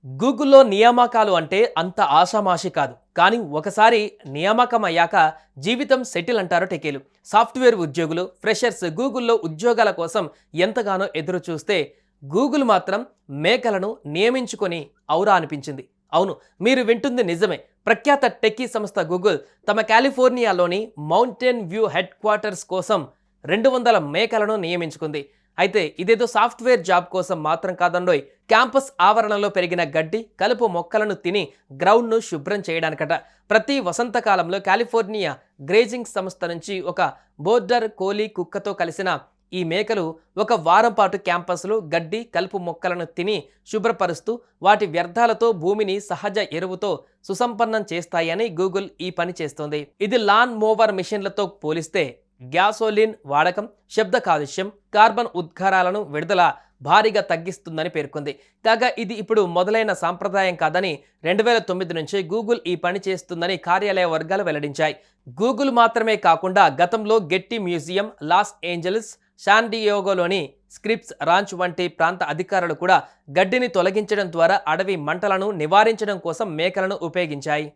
గూగుల్‌లో నియామకాలు అంటే అంత ఆషామాషీ కాదు. కానీ ఒకసారి నియామకం అయ్యాక జీవితం సెటిల్ అంటారు టెకీలు. సాఫ్ట్‌వేర్ ఉద్యోగులు, ఫ్రెషర్స్ గూగుల్‌లో ఉద్యోగాల కోసం ఎంతగానో ఎదురు చూస్తే గూగుల్ మాత్రం మేకలను నియమించుకొని ఔరా అనిపించింది. అవును, మీరు వింటుంది నిజమే. ప్రఖ్యాత టెకీ సంస్థ గూగుల్ తమ కాలిఫోర్నియాలోని మౌంటైన్ వ్యూ హెడ్ క్వార్టర్స్ కోసం 200 మేకలను నియమించుకుంది. అయితే ఇదేదో సాఫ్ట్‌వేర్ జాబ్ కోసం మాత్రం కాదండోయ్. క్యాంపస్ ఆవరణలో పెరిగిన గడ్డి, కలుపు మొక్కలను తిని గ్రౌండ్‌ను శుభ్రం చేయడానికట. ప్రతి వసంతకాలంలో కాలిఫోర్నియా గ్రేజింగ్ సంస్థ నుంచి ఒక బోర్డర్ కోలీ కుక్కతో కలిసిన ఈ మేకలు ఒక వారం పాటు క్యాంపస్‌లో గడ్డి, కలుపు మొక్కలను తిని శుభ్రపరుస్తూ వాటి వ్యర్థాలతో భూమిని సహజ ఎరువుతో సుసంపన్నం చేస్తాయని గూగుల్ ఈ పని చేస్తోంది. ఇది లాన్ మోవర్ మిషన్లతో పోలిస్తే గ్యాసోలిన్ వాడకం, శబ్ద కాలుష్యం, కార్బన్ ఉద్గారాలను విడుదల భారీగా తగ్గిస్తుందని పేర్కొంది. కాగా ఇది ఇప్పుడు మొదలైన సాంప్రదాయం కాదని 2009 నుంచి గూగుల్ ఈ పని చేస్తుందని కార్యాలయ వర్గాలు వెల్లడించాయి. గూగుల్ మాత్రమే కాకుండా గతంలో Getty museum, Los Angeles, San డియేగోలోని స్క్రిప్స్ రాంచ్ వంటి ప్రాంత అధికారులు కూడా గడ్డిని తొలగించడం ద్వారా అడవి మంటలను నివారించడం కోసం మేకలను ఉపయోగించాయి.